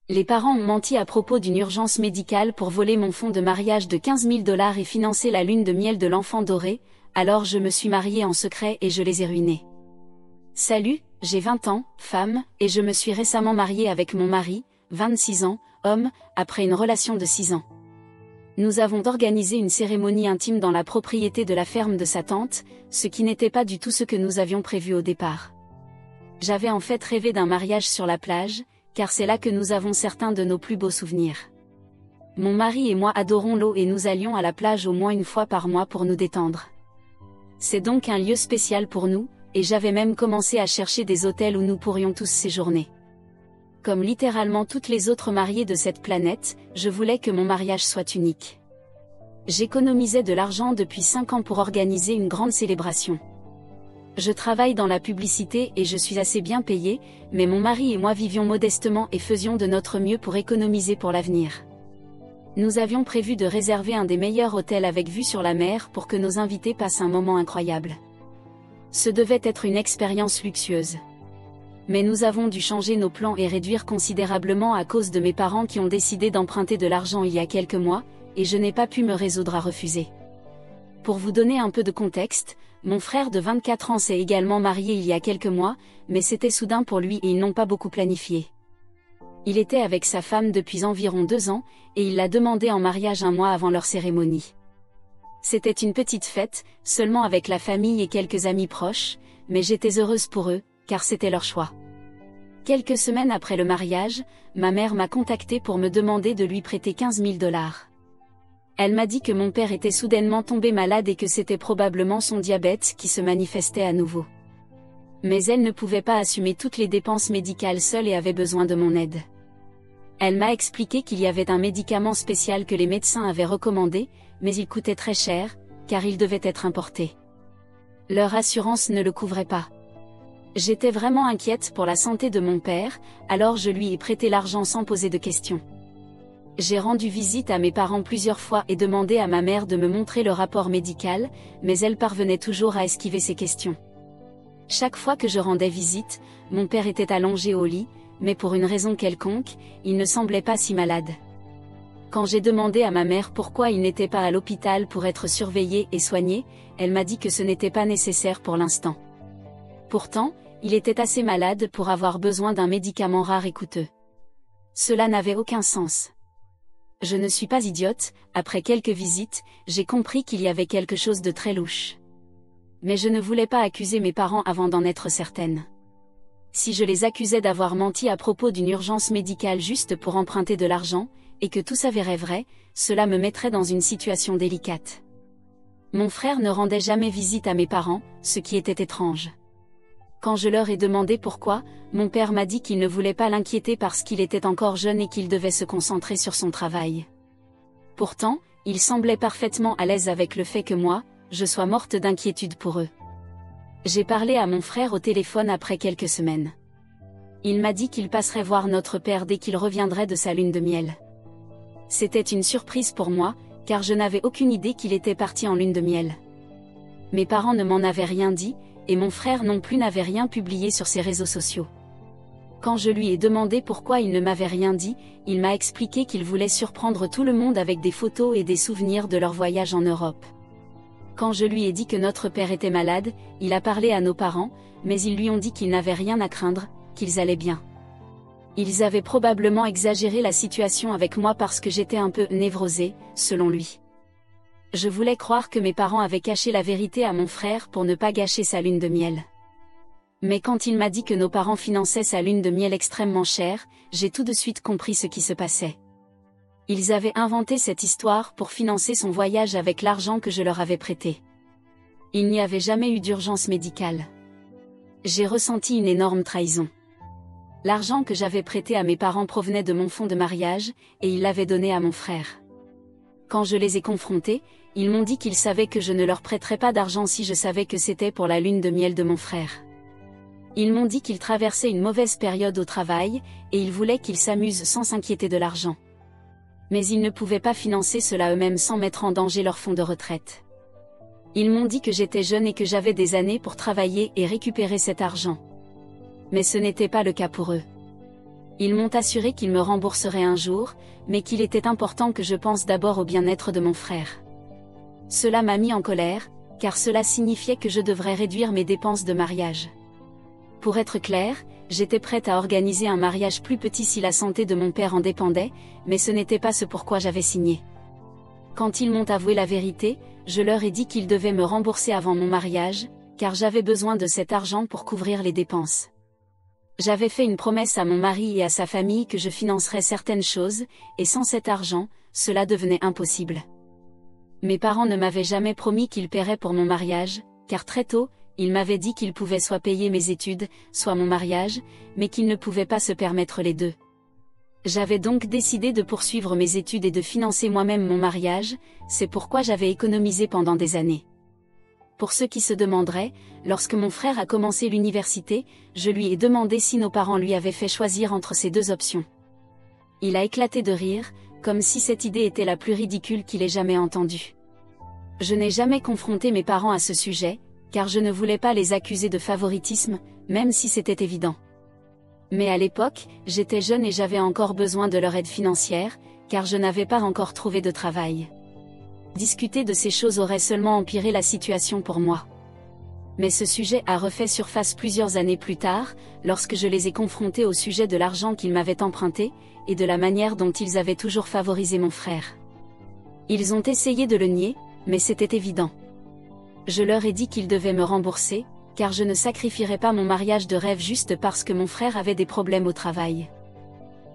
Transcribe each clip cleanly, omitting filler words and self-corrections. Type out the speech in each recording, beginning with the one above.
Les parents ont menti à propos d'une urgence médicale pour voler mon fonds de mariage de 15 000 $ et financer la lune de miel de l'enfant doré, alors je me suis mariée en secret et je les ai ruinés. Salut, j'ai 20 ans, femme, et je me suis récemment mariée avec mon mari, 26 ans, homme, après une relation de 6 ans. Nous avons organisé une cérémonie intime dans la propriété de la ferme de sa tante, ce qui n'était pas du tout ce que nous avions prévu au départ. J'avais en fait rêvé d'un mariage sur la plage, car c'est là que nous avons certains de nos plus beaux souvenirs. Mon mari et moi adorons l'eau et nous allions à la plage au moins une fois par mois pour nous détendre. C'est donc un lieu spécial pour nous, et j'avais même commencé à chercher des hôtels où nous pourrions tous séjourner. Comme littéralement toutes les autres mariées de cette planète, je voulais que mon mariage soit unique. J'économisais de l'argent depuis 5 ans pour organiser une grande célébration. Je travaille dans la publicité et je suis assez bien payée, mais mon mari et moi vivions modestement et faisions de notre mieux pour économiser pour l'avenir. Nous avions prévu de réserver un des meilleurs hôtels avec vue sur la mer pour que nos invités passent un moment incroyable. Ce devait être une expérience luxueuse. Mais nous avons dû changer nos plans et réduire considérablement à cause de mes parents qui ont décidé d'emprunter de l'argent il y a quelques mois, et je n'ai pas pu me résoudre à refuser. Pour vous donner un peu de contexte, mon frère de 24 ans s'est également marié il y a quelques mois, mais c'était soudain pour lui et ils n'ont pas beaucoup planifié. Il était avec sa femme depuis environ 2 ans, et il l'a demandé en mariage un mois avant leur cérémonie. C'était une petite fête, seulement avec la famille et quelques amis proches, mais j'étais heureuse pour eux, car c'était leur choix. Quelques semaines après le mariage, ma mère m'a contactée pour me demander de lui prêter 15 000 $. Elle m'a dit que mon père était soudainement tombé malade et que c'était probablement son diabète qui se manifestait à nouveau. Mais elle ne pouvait pas assumer toutes les dépenses médicales seule et avait besoin de mon aide. Elle m'a expliqué qu'il y avait un médicament spécial que les médecins avaient recommandé, mais il coûtait très cher, car il devait être importé. Leur assurance ne le couvrait pas. J'étais vraiment inquiète pour la santé de mon père, alors je lui ai prêté l'argent sans poser de questions. J'ai rendu visite à mes parents plusieurs fois et demandé à ma mère de me montrer le rapport médical, mais elle parvenait toujours à esquiver ces questions. Chaque fois que je rendais visite, mon père était allongé au lit, mais pour une raison quelconque, il ne semblait pas si malade. Quand j'ai demandé à ma mère pourquoi il n'était pas à l'hôpital pour être surveillé et soigné, elle m'a dit que ce n'était pas nécessaire pour l'instant. Pourtant, il était assez malade pour avoir besoin d'un médicament rare et coûteux. Cela n'avait aucun sens. Je ne suis pas idiote, après quelques visites, j'ai compris qu'il y avait quelque chose de très louche. Mais je ne voulais pas accuser mes parents avant d'en être certaine. Si je les accusais d'avoir menti à propos d'une urgence médicale juste pour emprunter de l'argent, et que tout s'avérait vrai, cela me mettrait dans une situation délicate. Mon frère ne rendait jamais visite à mes parents, ce qui était étrange. Quand je leur ai demandé pourquoi, mon père m'a dit qu'il ne voulait pas l'inquiéter parce qu'il était encore jeune et qu'il devait se concentrer sur son travail. Pourtant, il semblait parfaitement à l'aise avec le fait que moi, je sois morte d'inquiétude pour eux. J'ai parlé à mon frère au téléphone après quelques semaines. Il m'a dit qu'il passerait voir notre père dès qu'il reviendrait de sa lune de miel. C'était une surprise pour moi, car je n'avais aucune idée qu'il était parti en lune de miel. Mes parents ne m'en avaient rien dit, et mon frère non plus n'avait rien publié sur ses réseaux sociaux. Quand je lui ai demandé pourquoi il ne m'avait rien dit, il m'a expliqué qu'il voulait surprendre tout le monde avec des photos et des souvenirs de leur voyage en Europe. Quand je lui ai dit que notre père était malade, il a parlé à nos parents, mais ils lui ont dit qu'ils n'avaient rien à craindre, qu'ils allaient bien. Ils avaient probablement exagéré la situation avec moi parce que j'étais un peu névrosée, selon lui. Je voulais croire que mes parents avaient caché la vérité à mon frère pour ne pas gâcher sa lune de miel. Mais quand il m'a dit que nos parents finançaient sa lune de miel extrêmement chère, j'ai tout de suite compris ce qui se passait. Ils avaient inventé cette histoire pour financer son voyage avec l'argent que je leur avais prêté. Il n'y avait jamais eu d'urgence médicale. J'ai ressenti une énorme trahison. L'argent que j'avais prêté à mes parents provenait de mon fonds de mariage, et ils l'avaient donné à mon frère. Quand je les ai confrontés, ils m'ont dit qu'ils savaient que je ne leur prêterais pas d'argent si je savais que c'était pour la lune de miel de mon frère. Ils m'ont dit qu'ils traversaient une mauvaise période au travail, et ils voulaient qu'ils s'amusent sans s'inquiéter de l'argent. Mais ils ne pouvaient pas financer cela eux-mêmes sans mettre en danger leur fonds de retraite. Ils m'ont dit que j'étais jeune et que j'avais des années pour travailler et récupérer cet argent. Mais ce n'était pas le cas pour eux. Ils m'ont assuré qu'ils me rembourseraient un jour, mais qu'il était important que je pense d'abord au bien-être de mon frère. Cela m'a mis en colère, car cela signifiait que je devrais réduire mes dépenses de mariage. Pour être clair, j'étais prête à organiser un mariage plus petit si la santé de mon père en dépendait, mais ce n'était pas ce pourquoi j'avais signé. Quand ils m'ont avoué la vérité, je leur ai dit qu'ils devaient me rembourser avant mon mariage, car j'avais besoin de cet argent pour couvrir les dépenses. J'avais fait une promesse à mon mari et à sa famille que je financerais certaines choses, et sans cet argent, cela devenait impossible. Mes parents ne m'avaient jamais promis qu'ils paieraient pour mon mariage, car très tôt, ils m'avaient dit qu'ils pouvaient soit payer mes études, soit mon mariage, mais qu'ils ne pouvaient pas se permettre les deux. J'avais donc décidé de poursuivre mes études et de financer moi-même mon mariage, c'est pourquoi j'avais économisé pendant des années. Pour ceux qui se demanderaient, lorsque mon frère a commencé l'université, je lui ai demandé si nos parents lui avaient fait choisir entre ces deux options. Il a éclaté de rire, comme si cette idée était la plus ridicule qu'il ait jamais entendue. Je n'ai jamais confronté mes parents à ce sujet, car je ne voulais pas les accuser de favoritisme, même si c'était évident. Mais à l'époque, j'étais jeune et j'avais encore besoin de leur aide financière, car je n'avais pas encore trouvé de travail. Discuter de ces choses aurait seulement empiré la situation pour moi. Mais ce sujet a refait surface plusieurs années plus tard, lorsque je les ai confrontés au sujet de l'argent qu'ils m'avaient emprunté, et de la manière dont ils avaient toujours favorisé mon frère. Ils ont essayé de le nier, mais c'était évident. Je leur ai dit qu'ils devaient me rembourser, car je ne sacrifierais pas mon mariage de rêve juste parce que mon frère avait des problèmes au travail.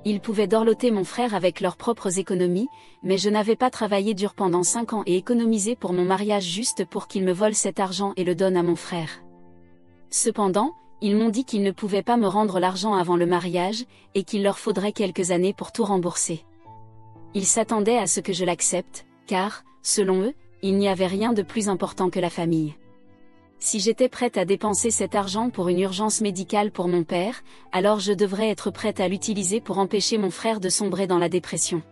Ils pouvaient dorloter mon frère avec leurs propres économies, mais je n'avais pas travaillé dur pendant 5 ans et économisé pour mon mariage juste pour qu'ils me volent cet argent et le donnent à mon frère. Cependant, ils m'ont dit qu'ils ne pouvaient pas me rendre l'argent avant le mariage, et qu'il leur faudrait quelques années pour tout rembourser. Ils s'attendaient à ce que je l'accepte, car, selon eux, il n'y avait rien de plus important que la famille. Si j'étais prête à dépenser cet argent pour une urgence médicale pour mon père, alors je devrais être prête à l'utiliser pour empêcher mon frère de sombrer dans la dépression.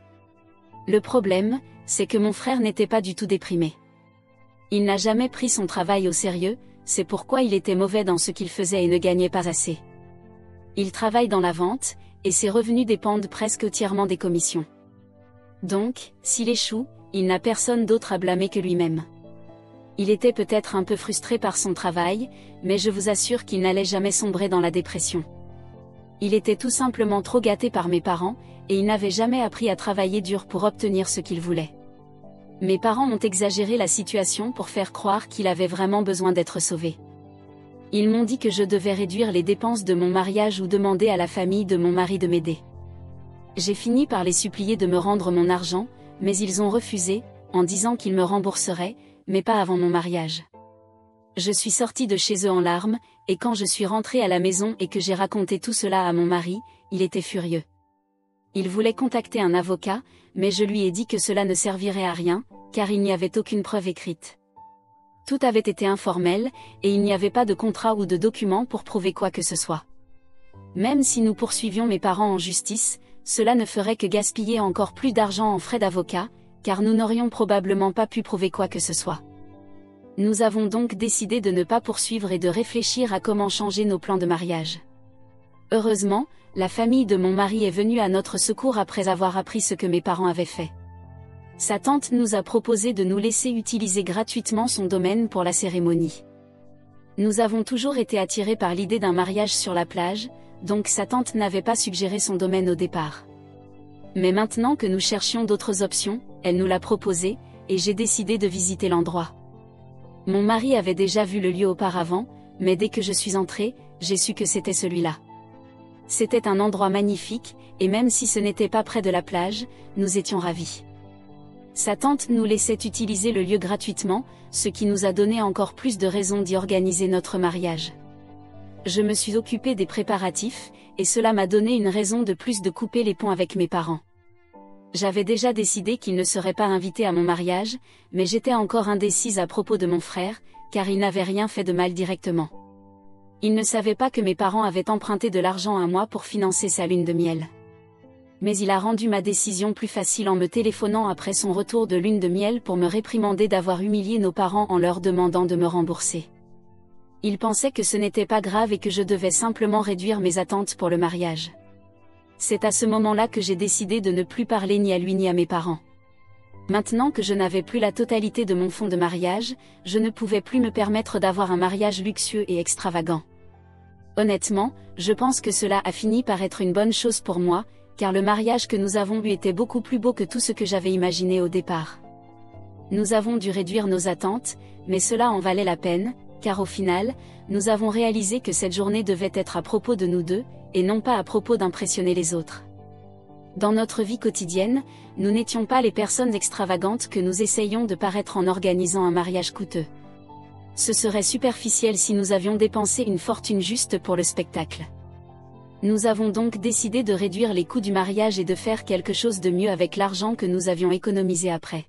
Le problème, c'est que mon frère n'était pas du tout déprimé. Il n'a jamais pris son travail au sérieux, c'est pourquoi il était mauvais dans ce qu'il faisait et ne gagnait pas assez. Il travaille dans la vente, et ses revenus dépendent presque entièrement des commissions. Donc, s'il échoue, il n'a personne d'autre à blâmer que lui-même. Il était peut-être un peu frustré par son travail, mais je vous assure qu'il n'allait jamais sombrer dans la dépression. Il était tout simplement trop gâté par mes parents, et il n'avait jamais appris à travailler dur pour obtenir ce qu'il voulait. Mes parents ont exagéré la situation pour faire croire qu'il avait vraiment besoin d'être sauvé. Ils m'ont dit que je devais réduire les dépenses de mon mariage ou demander à la famille de mon mari de m'aider. J'ai fini par les supplier de me rendre mon argent, mais ils ont refusé, en disant qu'ils me rembourseraient, mais pas avant mon mariage. Je suis sortie de chez eux en larmes, et quand je suis rentrée à la maison et que j'ai raconté tout cela à mon mari, il était furieux. Il voulait contacter un avocat, mais je lui ai dit que cela ne servirait à rien, car il n'y avait aucune preuve écrite. Tout avait été informel, et il n'y avait pas de contrat ou de document pour prouver quoi que ce soit. Même si nous poursuivions mes parents en justice, cela ne ferait que gaspiller encore plus d'argent en frais d'avocat, car nous n'aurions probablement pas pu prouver quoi que ce soit. Nous avons donc décidé de ne pas poursuivre et de réfléchir à comment changer nos plans de mariage. Heureusement, la famille de mon mari est venue à notre secours après avoir appris ce que mes parents avaient fait. Sa tante nous a proposé de nous laisser utiliser gratuitement son domaine pour la cérémonie. Nous avons toujours été attirés par l'idée d'un mariage sur la plage, donc sa tante n'avait pas suggéré son domaine au départ. Mais maintenant que nous cherchions d'autres options, elle nous l'a proposé, et j'ai décidé de visiter l'endroit. Mon mari avait déjà vu le lieu auparavant, mais dès que je suis entrée, j'ai su que c'était celui-là. C'était un endroit magnifique, et même si ce n'était pas près de la plage, nous étions ravis. Sa tante nous laissait utiliser le lieu gratuitement, ce qui nous a donné encore plus de raisons d'y organiser notre mariage. Je me suis occupée des préparatifs, et cela m'a donné une raison de plus de couper les ponts avec mes parents. J'avais déjà décidé qu'ils ne seraient pas invités à mon mariage, mais j'étais encore indécise à propos de mon frère, car il n'avait rien fait de mal directement. Il ne savait pas que mes parents avaient emprunté de l'argent à moi pour financer sa lune de miel. Mais il a rendu ma décision plus facile en me téléphonant après son retour de lune de miel pour me réprimander d'avoir humilié nos parents en leur demandant de me rembourser. Il pensait que ce n'était pas grave et que je devais simplement réduire mes attentes pour le mariage. C'est à ce moment-là que j'ai décidé de ne plus parler ni à lui ni à mes parents. Maintenant que je n'avais plus la totalité de mon fonds de mariage, je ne pouvais plus me permettre d'avoir un mariage luxueux et extravagant. Honnêtement, je pense que cela a fini par être une bonne chose pour moi, car le mariage que nous avons eu était beaucoup plus beau que tout ce que j'avais imaginé au départ. Nous avons dû réduire nos attentes, mais cela en valait la peine, car au final, nous avons réalisé que cette journée devait être à propos de nous deux, et non pas à propos d'impressionner les autres. Dans notre vie quotidienne, nous n'étions pas les personnes extravagantes que nous essayions de paraître en organisant un mariage coûteux. Ce serait superficiel si nous avions dépensé une fortune juste pour le spectacle. Nous avons donc décidé de réduire les coûts du mariage et de faire quelque chose de mieux avec l'argent que nous avions économisé après.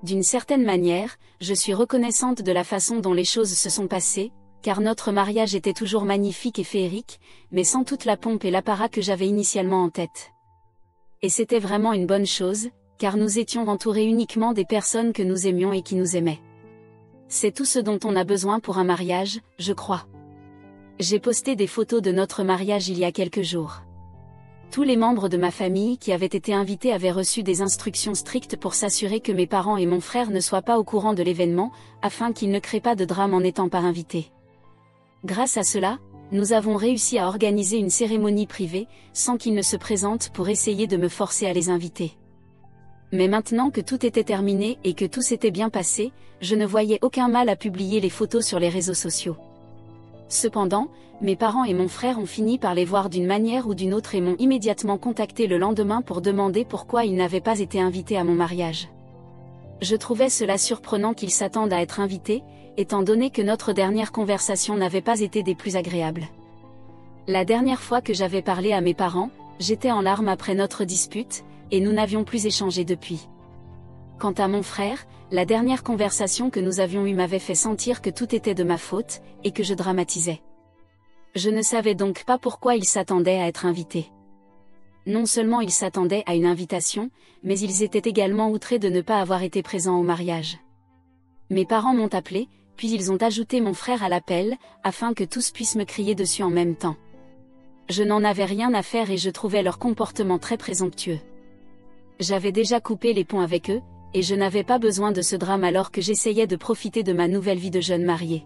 D'une certaine manière, je suis reconnaissante de la façon dont les choses se sont passées, car notre mariage était toujours magnifique et féerique, mais sans toute la pompe et l'apparat que j'avais initialement en tête. Et c'était vraiment une bonne chose, car nous étions entourés uniquement des personnes que nous aimions et qui nous aimaient. C'est tout ce dont on a besoin pour un mariage, je crois. J'ai posté des photos de notre mariage il y a quelques jours. Tous les membres de ma famille qui avaient été invités avaient reçu des instructions strictes pour s'assurer que mes parents et mon frère ne soient pas au courant de l'événement, afin qu'ils ne créent pas de drame en n'étant pas invités. Grâce à cela, nous avons réussi à organiser une cérémonie privée, sans qu'ils ne se présentent pour essayer de me forcer à les inviter. Mais maintenant que tout était terminé et que tout s'était bien passé, je ne voyais aucun mal à publier les photos sur les réseaux sociaux. Cependant, mes parents et mon frère ont fini par les voir d'une manière ou d'une autre et m'ont immédiatement contacté le lendemain pour demander pourquoi ils n'avaient pas été invités à mon mariage. Je trouvais cela surprenant qu'ils s'attendent à être invités, étant donné que notre dernière conversation n'avait pas été des plus agréables. La dernière fois que j'avais parlé à mes parents, j'étais en larmes après notre dispute, et nous n'avions plus échangé depuis. Quant à mon frère, la dernière conversation que nous avions eue m'avait fait sentir que tout était de ma faute, et que je dramatisais. Je ne savais donc pas pourquoi ils s'attendaient à être invités. Non seulement ils s'attendaient à une invitation, mais ils étaient également outrés de ne pas avoir été présents au mariage. Mes parents m'ont appelé, puis ils ont ajouté mon frère à l'appel, afin que tous puissent me crier dessus en même temps. Je n'en avais rien à faire et je trouvais leur comportement très présomptueux. J'avais déjà coupé les ponts avec eux, et je n'avais pas besoin de ce drame alors que j'essayais de profiter de ma nouvelle vie de jeune mariée.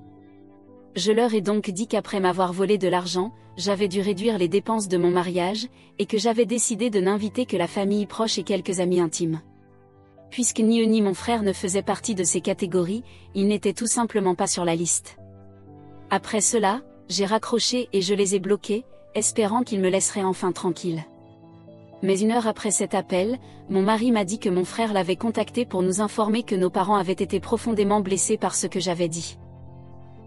Je leur ai donc dit qu'après m'avoir volé de l'argent, j'avais dû réduire les dépenses de mon mariage, et que j'avais décidé de n'inviter que la famille proche et quelques amis intimes. Puisque ni eux ni mon frère ne faisaient partie de ces catégories, ils n'étaient tout simplement pas sur la liste. Après cela, j'ai raccroché et je les ai bloqués, espérant qu'ils me laisseraient enfin tranquille. Mais une heure après cet appel, mon mari m'a dit que mon frère l'avait contacté pour nous informer que nos parents avaient été profondément blessés par ce que j'avais dit.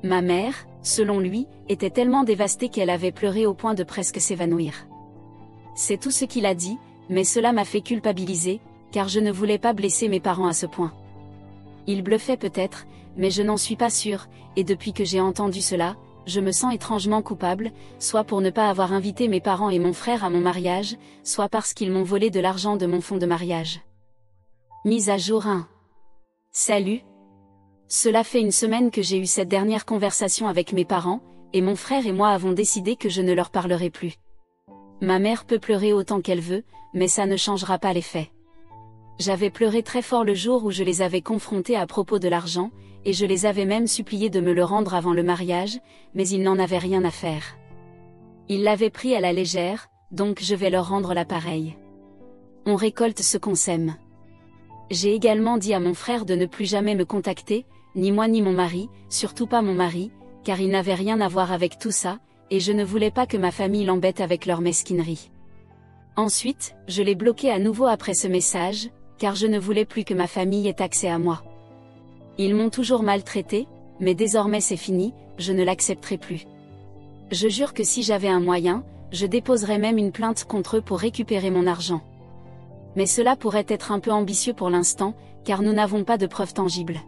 Ma mère, selon lui, était tellement dévastée qu'elle avait pleuré au point de presque s'évanouir. C'est tout ce qu'il a dit, mais cela m'a fait culpabiliser, car je ne voulais pas blesser mes parents à ce point. Il bluffait peut-être, mais je n'en suis pas sûre, et depuis que j'ai entendu cela, je me sens étrangement coupable, soit pour ne pas avoir invité mes parents et mon frère à mon mariage, soit parce qu'ils m'ont volé de l'argent de mon fonds de mariage. Mise à jour 1. Salut. Cela fait une semaine que j'ai eu cette dernière conversation avec mes parents, et mon frère et moi avons décidé que je ne leur parlerai plus. Ma mère peut pleurer autant qu'elle veut, mais ça ne changera pas les faits. J'avais pleuré très fort le jour où je les avais confrontés à propos de l'argent, et je les avais même suppliés de me le rendre avant le mariage, mais ils n'en avaient rien à faire. Ils l'avaient pris à la légère, donc je vais leur rendre l'appareil. On récolte ce qu'on sème. J'ai également dit à mon frère de ne plus jamais me contacter, ni moi ni mon mari, surtout pas mon mari, car il n'avait rien à voir avec tout ça, et je ne voulais pas que ma famille l'embête avec leur mesquinerie. Ensuite, je l'ai bloqué à nouveau après ce message, car je ne voulais plus que ma famille ait accès à moi. Ils m'ont toujours maltraité, mais désormais c'est fini, je ne l'accepterai plus. Je jure que si j'avais un moyen, je déposerais même une plainte contre eux pour récupérer mon argent. Mais cela pourrait être un peu ambitieux pour l'instant, car nous n'avons pas de preuves tangibles.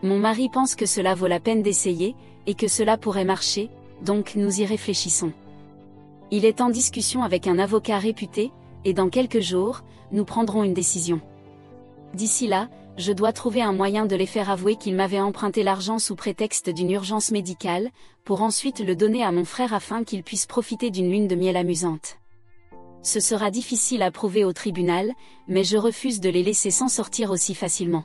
Mon mari pense que cela vaut la peine d'essayer, et que cela pourrait marcher, donc nous y réfléchissons. Il est en discussion avec un avocat réputé, et dans quelques jours, nous prendrons une décision. D'ici là, je dois trouver un moyen de les faire avouer qu'ils m'avaient emprunté l'argent sous prétexte d'une urgence médicale, pour ensuite le donner à mon frère afin qu'il puisse profiter d'une lune de miel amusante. Ce sera difficile à prouver au tribunal, mais je refuse de les laisser s'en sortir aussi facilement.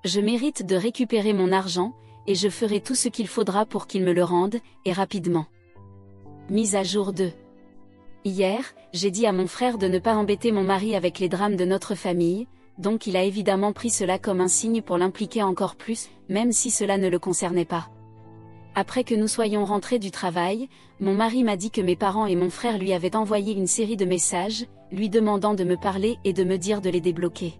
Je mérite de récupérer mon argent, et je ferai tout ce qu'il faudra pour qu'ils me le rendent, et rapidement. Mise à jour 2. Hier, j'ai dit à mon frère de ne pas embêter mon mari avec les drames de notre famille, donc il a évidemment pris cela comme un signe pour l'impliquer encore plus, même si cela ne le concernait pas. Après que nous soyons rentrés du travail, mon mari m'a dit que mes parents et mon frère lui avaient envoyé une série de messages, lui demandant de me parler et de me dire de les débloquer.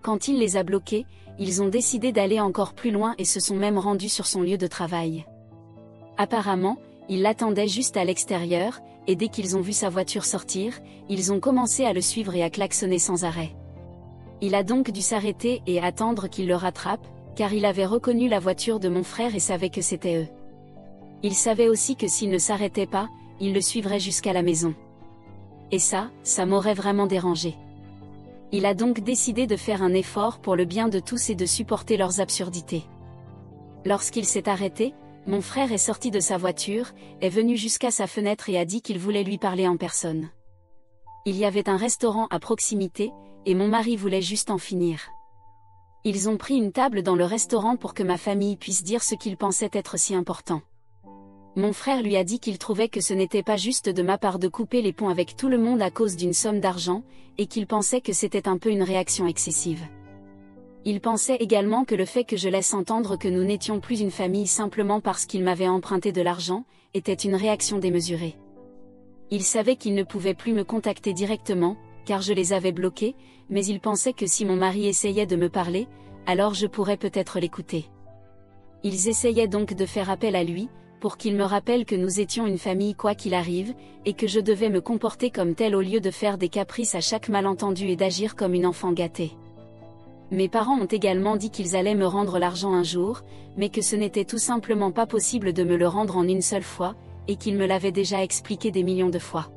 Quand il les a bloqués, ils ont décidé d'aller encore plus loin et se sont même rendus sur son lieu de travail. Apparemment, ils l'attendaient juste à l'extérieur, et dès qu'ils ont vu sa voiture sortir, ils ont commencé à le suivre et à klaxonner sans arrêt. Il a donc dû s'arrêter et attendre qu'il le rattrape, car il avait reconnu la voiture de mon frère et savait que c'était eux. Il savait aussi que s'il ne s'arrêtait pas, il le suivrait jusqu'à la maison. Et ça m'aurait vraiment dérangé. Il a donc décidé de faire un effort pour le bien de tous et de supporter leurs absurdités. Lorsqu'il s'est arrêté, mon frère est sorti de sa voiture, est venu jusqu'à sa fenêtre et a dit qu'il voulait lui parler en personne. Il y avait un restaurant à proximité, et mon mari voulait juste en finir. Ils ont pris une table dans le restaurant pour que ma famille puisse dire ce qu'ils pensaient être si important. Mon frère lui a dit qu'il trouvait que ce n'était pas juste de ma part de couper les ponts avec tout le monde à cause d'une somme d'argent, et qu'il pensait que c'était un peu une réaction excessive. Il pensait également que le fait que je laisse entendre que nous n'étions plus une famille simplement parce qu'il m'avait emprunté de l'argent, était une réaction démesurée. Il savait qu'il ne pouvait plus me contacter directement, car je les avais bloqués, mais il pensait que si mon mari essayait de me parler, alors je pourrais peut-être l'écouter. Ils essayaient donc de faire appel à lui, pour qu'il me rappelle que nous étions une famille quoi qu'il arrive, et que je devais me comporter comme tel au lieu de faire des caprices à chaque malentendu et d'agir comme une enfant gâtée. Mes parents ont également dit qu'ils allaient me rendre l'argent un jour, mais que ce n'était tout simplement pas possible de me le rendre en une seule fois, et qu'ils me l'avaient déjà expliqué des millions de fois.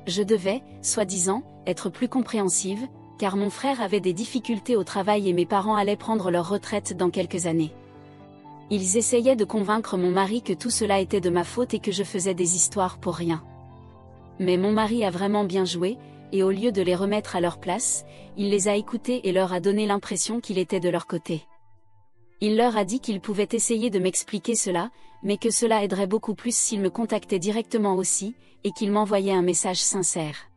Je devais, soi-disant, être plus compréhensive, car mon frère avait des difficultés au travail et mes parents allaient prendre leur retraite dans quelques années. Ils essayaient de convaincre mon mari que tout cela était de ma faute et que je faisais des histoires pour rien. Mais mon mari a vraiment bien joué, et au lieu de les remettre à leur place, il les a écoutés et leur a donné l'impression qu'il était de leur côté. Il leur a dit qu'ils pouvaient essayer de m'expliquer cela, mais que cela aiderait beaucoup plus s'ils me contactaient directement aussi, et qu'ils m'envoyaient un message sincère.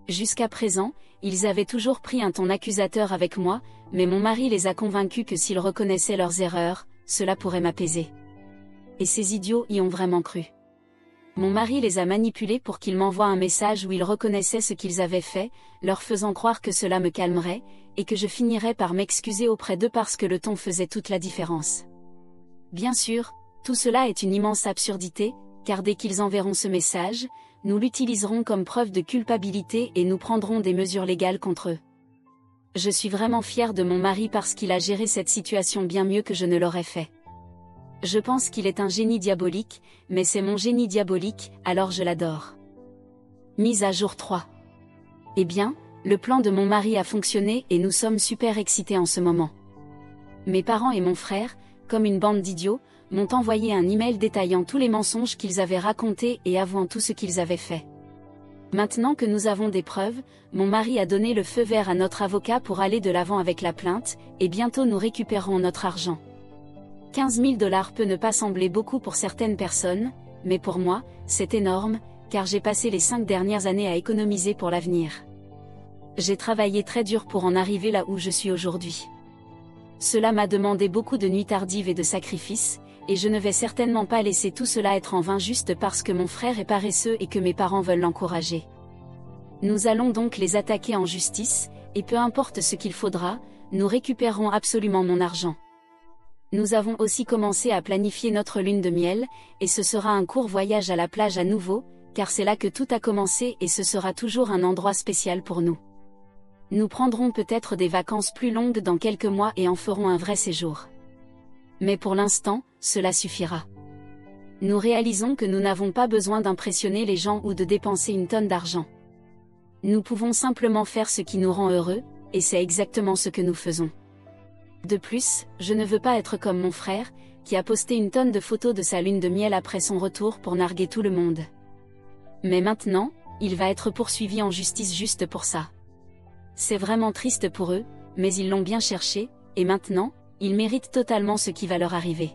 Jusqu'à présent, ils avaient toujours pris un ton accusateur avec moi, mais mon mari les a convaincus que s'ils reconnaissaient leurs erreurs, cela pourrait m'apaiser. Et ces idiots y ont vraiment cru. Mon mari les a manipulés pour qu'ils m'envoient un message où ils reconnaissaient ce qu'ils avaient fait, leur faisant croire que cela me calmerait, et que je finirais par m'excuser auprès d'eux parce que le ton faisait toute la différence. Bien sûr, tout cela est une immense absurdité, car dès qu'ils enverront ce message, nous l'utiliserons comme preuve de culpabilité et nous prendrons des mesures légales contre eux. Je suis vraiment fière de mon mari parce qu'il a géré cette situation bien mieux que je ne l'aurais fait. Je pense qu'il est un génie diabolique, mais c'est mon génie diabolique, alors je l'adore. Mise à jour 3. Eh bien, le plan de mon mari a fonctionné et nous sommes super excités en ce moment. Mes parents et mon frère, comme une bande d'idiots, m'ont envoyé un email détaillant tous les mensonges qu'ils avaient racontés et avouant tout ce qu'ils avaient fait. Maintenant que nous avons des preuves, mon mari a donné le feu vert à notre avocat pour aller de l'avant avec la plainte, et bientôt nous récupérerons notre argent. 15 000 $ peut ne pas sembler beaucoup pour certaines personnes, mais pour moi, c'est énorme, car j'ai passé les 5 dernières années à économiser pour l'avenir. J'ai travaillé très dur pour en arriver là où je suis aujourd'hui. Cela m'a demandé beaucoup de nuits tardives et de sacrifices, et je ne vais certainement pas laisser tout cela être en vain juste parce que mon frère est paresseux et que mes parents veulent l'encourager. Nous allons donc les attaquer en justice, et peu importe ce qu'il faudra, nous récupérerons absolument mon argent. Nous avons aussi commencé à planifier notre lune de miel, et ce sera un court voyage à la plage à nouveau, car c'est là que tout a commencé et ce sera toujours un endroit spécial pour nous. Nous prendrons peut-être des vacances plus longues dans quelques mois et en ferons un vrai séjour. Mais pour l'instant, cela suffira. Nous réalisons que nous n'avons pas besoin d'impressionner les gens ou de dépenser une tonne d'argent. Nous pouvons simplement faire ce qui nous rend heureux, et c'est exactement ce que nous faisons. De plus, je ne veux pas être comme mon frère, qui a posté une tonne de photos de sa lune de miel après son retour pour narguer tout le monde. Mais maintenant, il va être poursuivi en justice juste pour ça. C'est vraiment triste pour eux, mais ils l'ont bien cherché, et maintenant, ils méritent totalement ce qui va leur arriver.